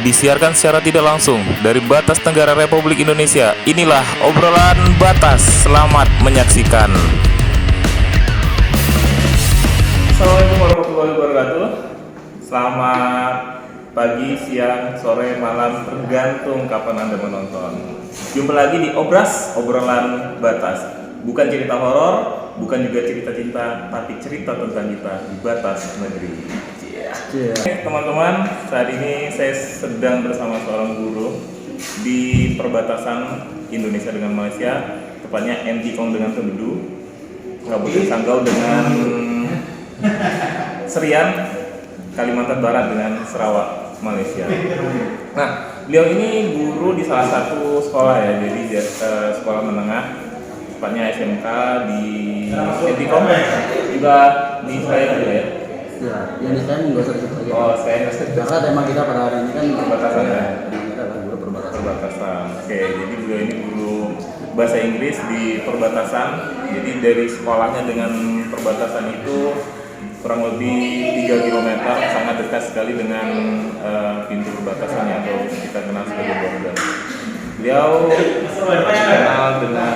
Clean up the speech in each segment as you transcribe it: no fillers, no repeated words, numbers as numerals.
disiarkan secara tidak langsung dari Batas Tenggara Republik Indonesia. Inilah obrolan Batas. Selamat menyaksikan. Assalamualaikum warahmatullahi wabarakatuh. Selamat pagi, siang, sore, malam, tergantung kapan Anda menonton. Jumpa lagi di obrolan Batas. Bukan cerita horor, bukan juga cerita cinta, tapi cerita tentang kita di batas negeri. Teman-teman, saat ini saya sedang bersama seorang guru di perbatasan Indonesia dengan Malaysia, tepatnya Entikong dengan Tebedu, Kabupaten Sanggau dengan Serian, Kalimantan Barat dengan Sarawak, Malaysia. Nah, beliau ini guru di salah satu sekolah ya, jadi sekolah menengah, tepatnya SMK di Entikong, juga di saya juga ya. Ya, yang di saya nggak usah disebut lagi. Oh, saya nggak usah. Karena tema kita pada hari ini kan Perbatasan ya. Kita adalah guru perbatasan. Perbatasan. Oke, jadi beliau ini guru bahasa Inggris di perbatasan. Jadi dari sekolahnya dengan perbatasan itu kurang lebih 3 km, sangat dekat sekali dengan pintu perbatasannya atau kita kenal sebagai border. Beliau kenal dengan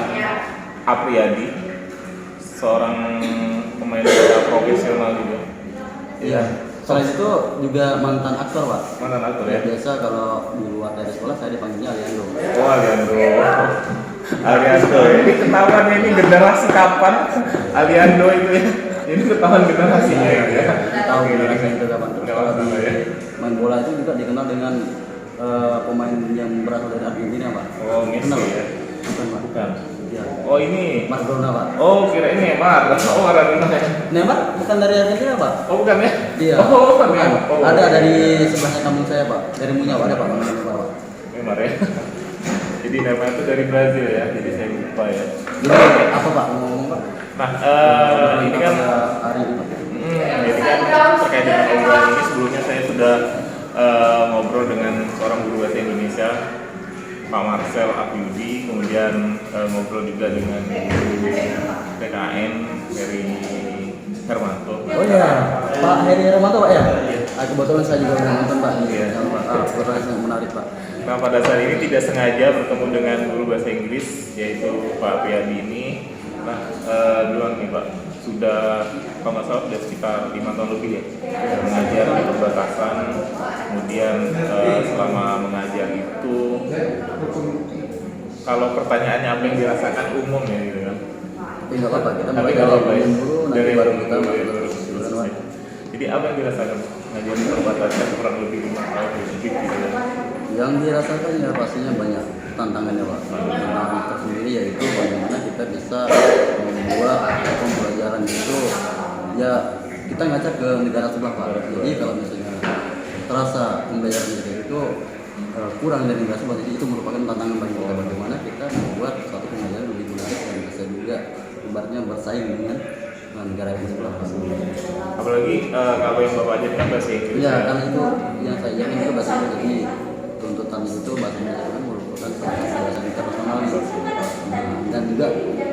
Apriyadi, seorang pemain bola profesional juga. Iya. Selain itu juga mantan aktor, Pak. Mantan aktor ya. Biasa kalau di luar dari sekolah saya dipanggilnya Aliando. Oh, Aliando. Ini ketahuan ini generasi kapan? Aliando itu ya. Ini ketahuan generasinya ya. Tahu generasi itu kapan. Kalau di ya. main bola itu juga dikenal dengan pemain yang berasal dari Argentina, Pak. Oh, Messi ya. Bukan, Pak. Bukan. Iya. Oh, ini Maradona, Pak. Oh, kira ini Neymar. Oh, Maradona ya. Neymar bukan dari Argentina, Pak. Oh, bukan ya? Iya. Oh, bukan ya. Oh. Ada dari sebelahnya kampung saya, Pak. Dari Munyau ada, Pak. Neymar, Pak. Neymar ya. Jadi Neymar itu dari Brazil ya. Jadi saya lupa ya. Jadi apa, Pak? Ngomong, Pak? Nah, ini kan hari ini, Pak. jadi kan terkait dengan obrolan ini sebelumnya saya sudah ngobrol dengan seorang guru bahasa Indonesia, Pak Marcel Apyudi, kemudian ngobrol juga dengan guru PKN Heri Hermanto. Oh iya, Pak Heri Hermanto, Pak ya? Kebetulan saya juga pernah nonton, Pak. Iya. Kebetulan sangat menarik, Pak. Nah, pada saat ini tidak sengaja bertemu dengan guru bahasa Inggris, yaitu Pak Apriyadi ini. Nah, bilang nih Pak, sudah kalau nggak salah sudah sekitar 5 tahun lebih ya mengajar di perbatasan. Kemudian selama mengajar itu, kalau pertanyaannya apa yang dirasakan umum ya gitu kan? Tapi nggak apa-apa, kita Tapi mulai nggak dari apa-apa ya. dulu, nanti Dari baru dulu kita ya, masuk terus ke selesai. Pak. Jadi apa yang dirasakan mengajar di perbatasan kurang lebih 5 tahun lebih gitu kan? Yang dirasakan ya pastinya banyak tantangannya, Pak. Tantangan tersendiri yaitu bagaimana kita bisa membuat pembelajaran itu ya kita ngaca ke negara sebelah, Pak. Jadi kalau misalnya terasa pembelajaran itu kurang dari negara sebelah, jadi itu merupakan tantangan bagi kita bagaimana kita membuat suatu pembelajaran lebih menarik dan bisa juga ibaratnya bersaing dengan negara yang sebelah, Pak. Apalagi kalau yang Bapak ajarkan kan bahasa Inggris. Ya, karena itu yang saya ajarkan itu bahasa Inggris. Jadi tuntutan itu bahasa Inggris kan merupakan salah satu bahasa internasional dan juga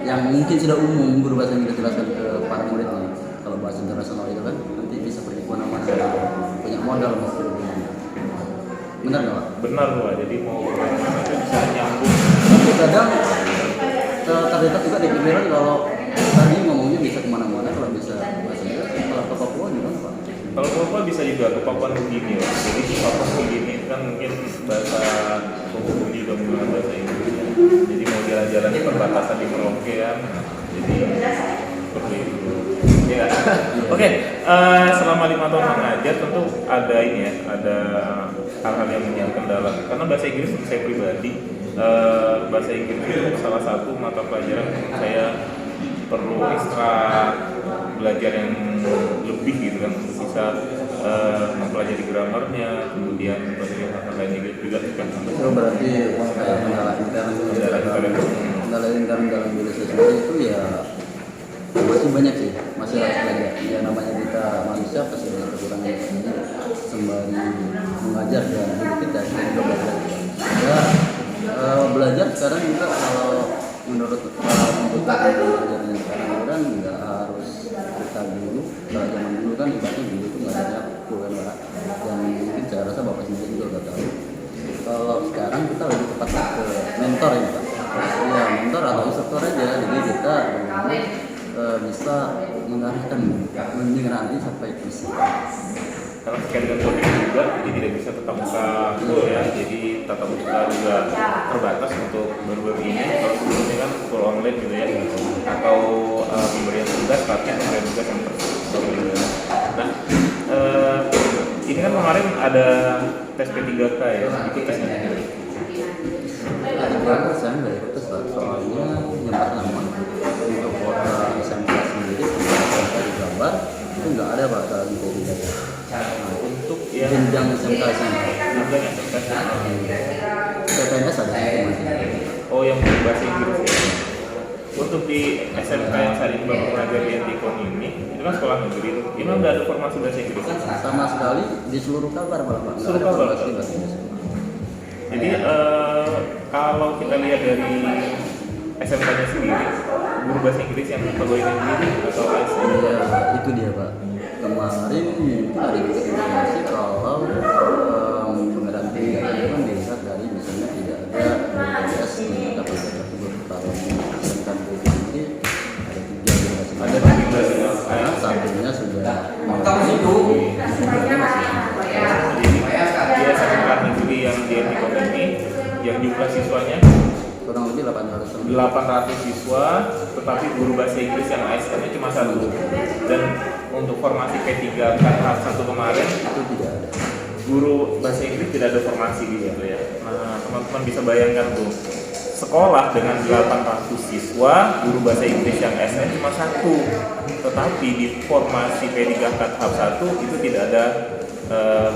yang mungkin sudah umum guru bahasa Inggris jelaskan ke para muridnya. Kalau bahasa internasional itu kan nanti bisa pergi kemana-mana, punya modal mau pergi kemana. Benar nggak, Pak? Benar Pak, jadi mau kemana-mana bisa nyambung. Tapi kadang terdekat juga di pikiran kalau tadi ngomongnya bisa kemana-mana kalau bisa bahasa Inggris, kalau ke Papua gimana, Pak? Kalau Papua bisa juga ke Papua Nugini ya. Jadi di Papua Nugini itu kan mungkin bahasa Nugini dan menggunakan bahasa Inggris ya. Jadi mau jalan-jalan di perbatasan di Merauke ya. Jadi seperti itu. Ya. Oke, selama 5 tahun mengajar tentu ada ini ya, ada hal-hal yang menjadi kendala. Karena bahasa Inggris untuk saya pribadi, bahasa Inggris itu salah satu mata pelajaran yang saya perlu ekstra belajar yang lebih gitu kan untuk bisa mempelajari gramarnya, kemudian mempelajari hal-hal lain juga kan. Itu berarti kayak kendala intern dalam diri saya sendiri itu ya masih banyak sih, masih harus belajar. Ya namanya kita manusia pasti banyak kekurangan sendiri sembari mengajar dan hidup kita juga belajar. Ya belajar sekarang juga kalau menurut tuntutan belajarnya sekarang orang nggak harus kita guru. Kalau zaman dulu kan ibaratnya guru itu nggak ada aku kan, Pak. Dan mungkin saya rasa bapak sendiri juga udah tahu Kalau sekarang kita lebih tepatnya ke mentor ya Pak. Ya mentor atau instruktur aja, jadi kita bisa mengarahkan bimbing nanti sampai bisa. Karena terkait dengan kondisi juga, jadi tidak bisa tetap muka full ya, jadi tatap muka juga terbatas untuk baru-baru ini. Kalau sebelumnya kan full online gitu ya, atau pemberian tugas, tapi pemberian tugas yang tertulis. Nah, ini kan kemarin ada tes P3K ya, ikut tesnya. Saya nggak ikut tes Pak, soalnya yang pertama untuk kuota SMK sendiri di gambar itu nggak ada Pak dalam P3K. Nah, untuk jenjang SMK Jenjang SMK PPNS ada masih. Oh, yang bahasa Inggris ya. Untuk di SMK yang saat ini Bapak mengajar di Antikon ini kan sekolah negeri. Ini udah ada formasi bahasa Inggris? Sama sekali di seluruh kabar Pak. Seluruh kabar. Jadi kalau kita lihat dari SMK-nya sendiri, guru bahasa Inggris yang pegawai negeri atau ASN? Iya, itu dia Pak. Kemarin mungkin ada informasi kalau pengadaan P3K itu kan dilihat dari misalnya tidak ada BPJS di kapal tersebut. Kalau SMK negeri sendiri ada 3 ada 13 karena satunya sudah dia SMK negeri yang di Antikon ini yang jumlah siswanya kurang lebih 800 siswa, tetapi guru bahasa Inggris yang ASN-nya cuma 1. Dan untuk formasi P3K tahap 1 kemarin itu tidak ada. Guru bahasa Inggris tidak ada formasi di situ ya. Nah, teman-teman bisa bayangkan tuh, sekolah dengan 800 siswa, guru bahasa Inggris yang ASN cuma 1. Tetapi di formasi P3K tahap 1 itu tidak ada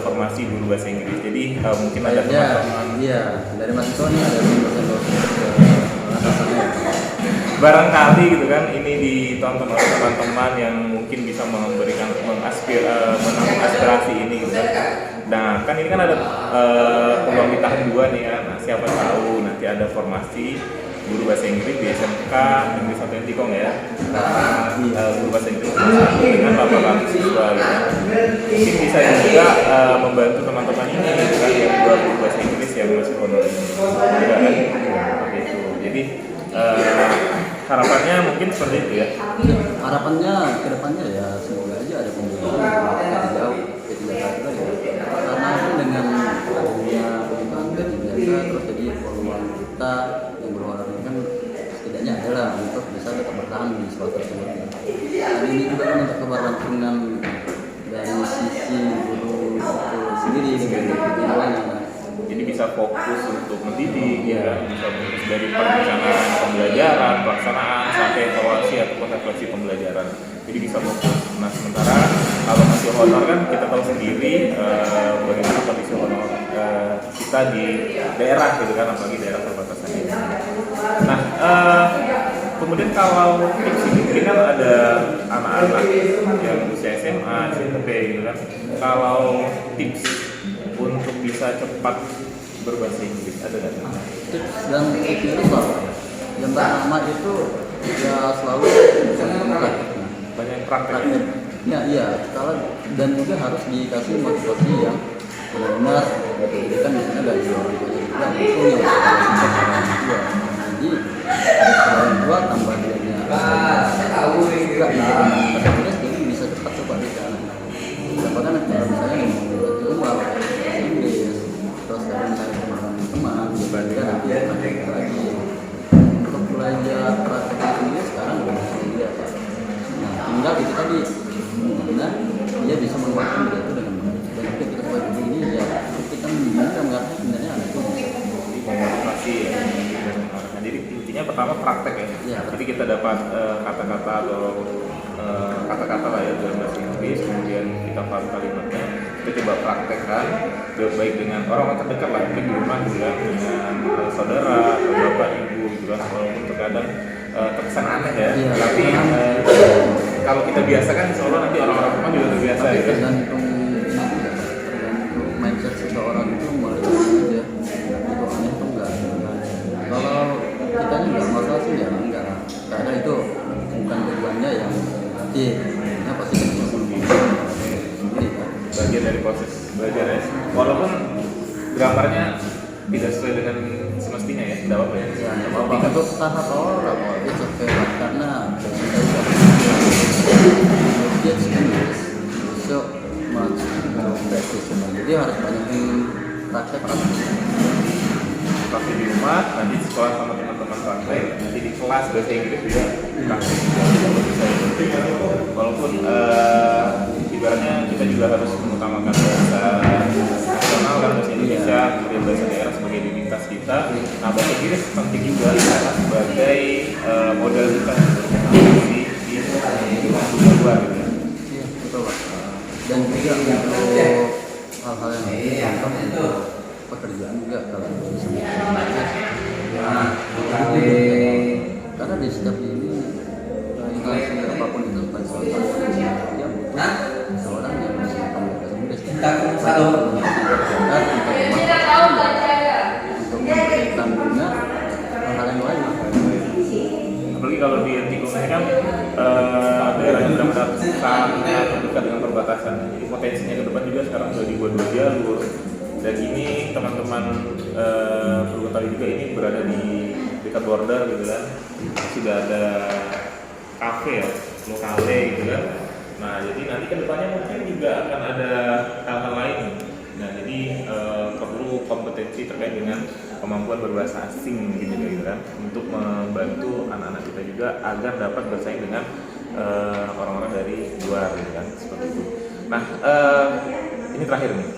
formasi guru bahasa Inggris. Jadi mungkin ada teman-teman. Iya, dari Mas Tony ada barangkali gitu kan, ini ditonton oleh teman-teman yang mungkin bisa memberikan menampung aspirasi ini gitu kan. Nah, kan ini kan ada peluang di tahun 2 nih ya. Nah, siapa tahu nanti ada formasi guru bahasa Inggris di SMK Negeri 1 Antikon ya. Guru bahasa Inggris dengan 800 siswa gitu. Mungkin bisa juga membantu teman-teman ini gitu kan, yang guru bahasa Inggris yang masih honorer ini. Ya kan? Seperti itu. Jadi harapannya mungkin seperti itu ya. Harapannya ke depannya ya semoga aja ada pembukaan jauh P3K juga ya. Karena dengan adanya pembukaan P3K terus jadi peluang kita yang berharap kan setidaknya adalah untuk bisa tetap bertahan di sekolah tersebut. Dan ini juga kan untuk keberlangsungan dari sisi guru itu sendiri dengan kegiatannya. Jadi bisa fokus untuk mendidik ya, bisa fokus dari perencanaan pembelajaran, pelaksanaan sampai evaluasi atau refleksi pembelajaran. Jadi bisa fokus. Nah, sementara kalau masih honor kan kita tahu sendiri bagaimana kondisi honor kita di daerah gitu kan, apalagi daerah perbatasan ini. Nah, kemudian kalau tips ini kan ada anak-anak yang usia SMA, SMP gitu kan. Kalau tips untuk bisa cepat berbahasa Inggris ada nggak? Tips dan triknya itu selalu yang pertama itu ya selalu Banyak praktek. Ya iya, kalau dan juga harus dikasih motivasi yang benar-benar gitu. Jadi kan misalnya dari orang tua juga langsung ya orang tua. Jadi orang tua tambah dianya juga bahasa Inggris jadi bisa cepat di sana. Bahkan kalau misalnya ngomong di rumah bahasa Inggris terus kadang misalnya teman-teman dibandingkan nanti lagi untuk belajar praktek sendiri sekarang udah bisa dia Pak. Nah tinggal itu tadi gimana dia bisa menguatkan diri itu dengan baik. Dan ketika kita sebagai ini ya kita mengerti sebenarnya anak itu memotivasi ya. Jadi intinya pertama praktek ya. Ya, jadi kita dapat kata-kata atau kata-kata lah ya dalam bahasa Inggris, kemudian kita paham kalimatnya, kita coba praktekkan baik dengan orang terdekat lah, mungkin di rumah juga dengan saudara atau bapak ibu gitu kan, walaupun terkadang terkesan aneh ya, tapi kalau kita biasakan insya Allah nanti orang-orang rumah juga terbiasa ya. Tergantung mindset seseorang itu mulai aja itu aneh atau enggak. Kalau kitanya nggak masalah sih ya enggak, karena itu bukan tujuannya yang nanti pasti kita sendiri kan. Bagian dari proses belajar ya, walaupun grammarnya tidak sesuai dengan semestinya ya, tidak apa-apa ya. Ya, nggak apa-apa. Untuk tahap awal nggak apa-apa, it's okay lah. Karena it's English, so much practice. Jadi harus banyakin praktek. Praktek di rumah, nanti di sekolah sama teman-teman praktek, nanti di kelas bahasa Inggris juga praktek juga kalau bisa ya. Walaupun ibaratnya kita juga harus mengutamakan bahasa nasional kan, bahasa Indonesia, kemudian bahasa daerah sebagai identitas kita. Nah, bahasa Inggris penting juga karena sebagai modal kita di luar gitu. Iya, betul Pak. Dan juga untuk hal-hal yang untuk pekerjaan juga kalau bisa karena di setiap ini interaksi apapun itu baik dia butuh seorang yang bisa bahasa Inggris untuk memberikan guna hal yang lain. Apalagi kalau di Antikum ini kan daerahnya benar-benar sangat dekat dengan perbatasan. Jadi potensinya ke depan juga sekarang sudah dibuat 2 jalur. Dan ini teman-teman Pergotali juga ini berada di dekat border gitu kan. Sudah ada kafe ya, lokale gitu kan. Nah jadi nanti ke depannya mungkin juga akan ada hal-hal lain. Nah jadi perlu kompetensi terkait dengan kemampuan berbahasa asing gitu kan, untuk membantu anak-anak kita juga agar dapat bersaing dengan orang-orang dari luar gitu kan, seperti itu. Nah ini terakhir nih,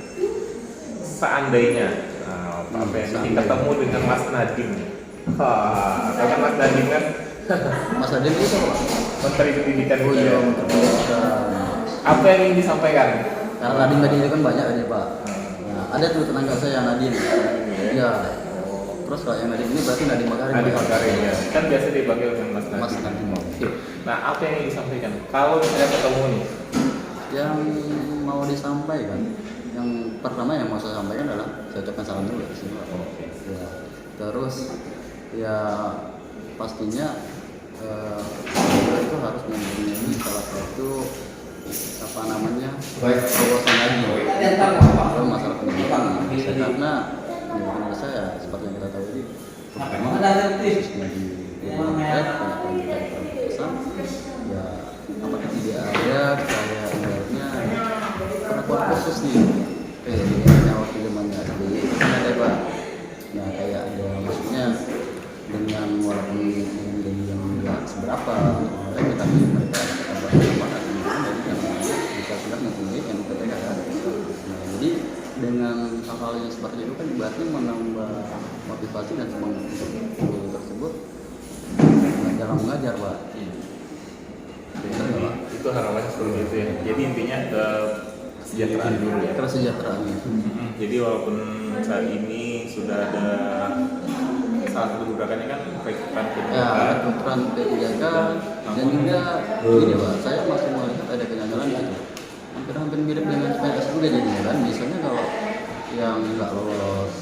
seandainya Pak Fendi ketemu dengan Mas Nadiem, karena Mas Nadiem kan Mas Nadiem itu Pak? Menteri Pendidikan Oh iya, Menteri Pendidikan. Apa yang ingin disampaikan? Nah, Nadiem tadi itu kan banyak aja Pak. Nah, ada tuh tetangga saya yang Nadiem. Iya. Terus kalau yang Nadiem ini berarti Nadiem Makarim. Nadiem Makarim ya. Kan biasa dipanggil dengan Mas Nadiem. Mas Nadiem. Oke. Nah, apa yang ingin disampaikan? Kalau saya ketemu nih, yang mau disampaikan, yang pertama yang mau saya sampaikan adalah saya ucapkan salam dulu di sini Pak. Ya. Terus ya pastinya itu harus mempunyai salah satu apa namanya wawasan lagi dalam masalah pendidikan karena pendidikan Indonesia ya seperti yang kita tahu ini pertama khususnya di pendidikan ya apakah tidak ada kayak ibaratnya perlakuan khusus nih kayak waktu zamannya SBY itu kan ada Pak. Nah kayak ada maksudnya dengan walaupun gaji yang enggak seberapa tapi mereka dapat kesempatan dari yang bisa sudah mempunyai NPTK kan. Nah jadi dengan hal-hal yang seperti itu kan berarti menambah motivasi dan semangat untuk guru tersebut dalam mengajar Pak. Benar nggak Pak? itu harapannya seperti itu ya. Jadi intinya ke kesejahteraan dulu ya. Kesejahteraan. Jadi walaupun saat ini sudah ada salah satu gerakannya kan rekrutan Ya, rekrutan P3K dan juga ini Pak, saya masih melihat ada kenyanyian di situ. Hampir mirip dengan PNS juga jadinya kan. Biasanya kalau yang nggak lolos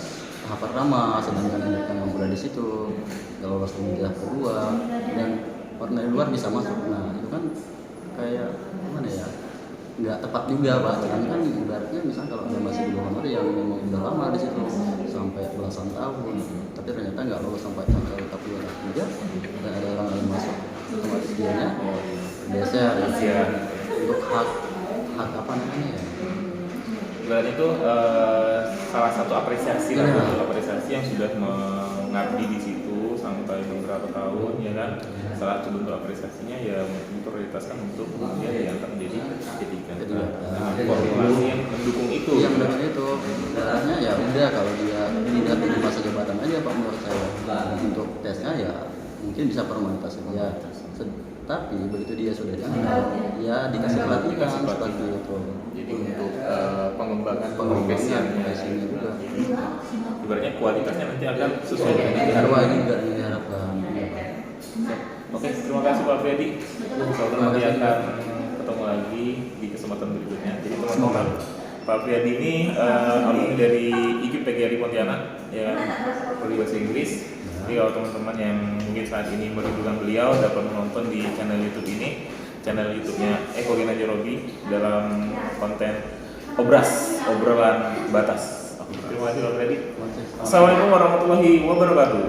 tahap pertama, sedangkan yang mampu di situ, nggak lolos tahap kedua, dan orang dari luar bisa masuk. Nah itu kan kayak gimana ya? Nggak tepat juga Pak. Kan ibaratnya misalnya kalau ada masih di honor yang memang udah lama di situ sampai belasan tahun, tapi ternyata nggak lolos sampai tahap 2 tahap 3 dan ada orang lain masuk, otomatis dianya geser ya. Untuk hak apa namanya ya? Berarti itu salah satu apresiasi lah, Ya. apresiasi yang sudah mengabdi di situ sampai beberapa tahun ya kan. Salah satu bentuk apresiasinya ya diprioritaskan untuk kemudian diangkat menjadi pendidikan. Nah, formulasi yang mendukung itu. Yang dengan itu, caranya ya udah kalau dia tidak di masa jabatan aja Pak menurut saya. Untuk tesnya ya mungkin bisa formalitas saja. Tapi begitu dia sudah diangkat, ya dikasih pelatihan seperti itu. Jadi untuk pengembangan Profesinya profesiannya juga. ibaratnya kualitasnya nanti akan sesuai dengan yang Arwah diharapkan. ini juga yang diharapkan. Oke, terima kasih Pak Freddy. Insyaallah nanti akan ketemu lagi di kesempatan berikutnya. Jadi teman-teman, Pak Freddy ini alumni dari IKIP PGRI Pontianak, ya, prodi bahasa Inggris. Jadi kalau teman-teman yang mungkin saat ini merindukan beliau dapat menonton di channel YouTube ini, channel YouTube-nya Eko Ginanjar Robi dalam konten obras obrolan batas. Oke. Terima kasih Bang Freddy. Terima kasih. Assalamualaikum warahmatullahi wabarakatuh.